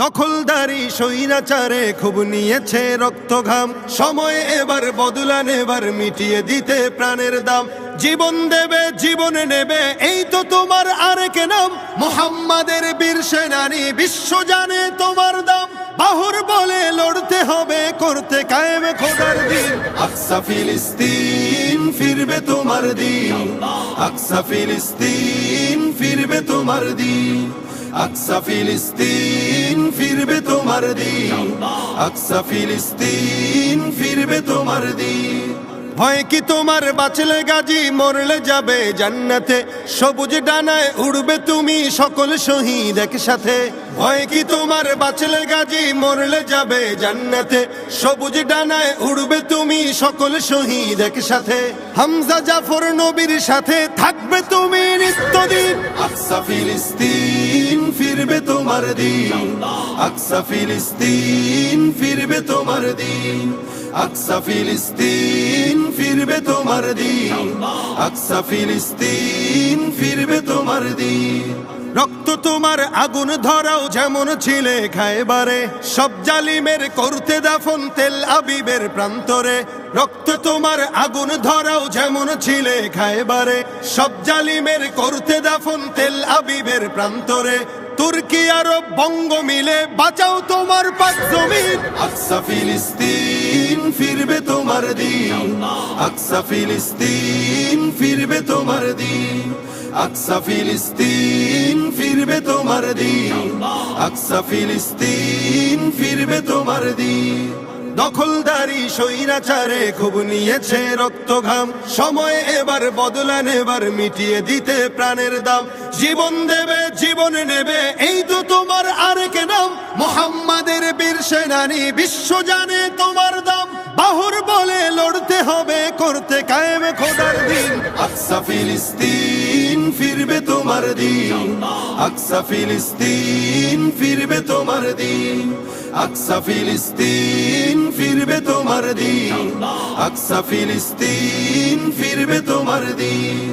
দখলদারি স্বৈরাচারে খুব নিয়েছে রক্ত ঘাম, সময় এবার বদলা নেবার, মিটিয়ে দিতে প্রাণের দাম। জীবন দেবে জীবনে নেবে, এই তো তোমার আরেক নাম। মুহাম্মাদের বীর সেনানী, বিশ্ব জানে তোমার দাম। বাহুর বলে লড়তে হবে, করতে কায়েম খোদার দিন। আকসা ফিলিস্তিন ফিরবে তোমার দিন, আকসা ফিলিস্তিন ফিরবে তোমার দিন, আকসা ফিলিস্তিন ফিরবে তোমার দিন, আকসা ফিলিস্তিন ফিরবে তোমার দিন। ভয় কি তোমার বাঁচলে গাজী, মরলে যাবে জান্নাতে। সবুজ ডানায় উড়বে তুমি সকল শহীদ একসাথে। ভয় কি তোমার বাঁচলে গাজী, মরলে যাবে জান্নাতে। সবুজ ডানায় উড়বে তুমি সকল শহীদ একসাথে। হামজা জাফর নবীর সাথে থাকবে তুমি নিত্যদিন। আকসা ফিলিস্তিন ফিরবে তোমার দিন, আকসা ফিলিস্তিন ফিরবে তোমার দিন, আকসা ফিলিস্তিন ফিরবে তোমার দিন, আকসা ফিলিস্তিন ফিরবে তোমার দিন। রক্ত তোমার আগুন ধরাও যেমন ছিলে খায়বারে, সব জালিমের করতে দাফন তেল আবিবের প্রান্তরে। রক্ত তোমার আগুন ধরাও যেমন ছিলে খায়বারে, সব জালিমের করতে দাফন তেল আবিবের প্রান্তরে। তুর্কি আরব বঙ্গ মিলে বাঁচাও তোমার পাক জমিন। আকসা ফিলিস্তিন ফিরবে তোমার দিন, আকসা ফিলিস্তিন ফিরবে তোমার দিন, আকসা ফিলিস্তিন ফিরবে তোমার দিন, আকসা ফিলিস্তিন ফিরবে তোমার দিন। দখলদারি স্বৈরাচারে খুব নিয়েছে রক্ত ঘাম, সময় এবার বদলা নেবার, মিটিয়ে দিতে প্রাণের দাম। জীবন দেবে জীবনে নেবে, এই তো তোমার আরেক নাম। মুহাম্মাদের বীর সেনানী, বিশ্ব জানে তোমার দাম। বাহুর বলে লড়তে হবে, করতে কায়েম খোদার দিন। আকসা ফিলিস্তিন ফিরবে তোমার দিন, আকসা ফিলিস্তিন ফিরবে তোমার দিন, আকসা ফিলিস্তিন ফিরবে তোমার দিন, আকসা ফিলিস্তিন ফিরবে তোমার দিন।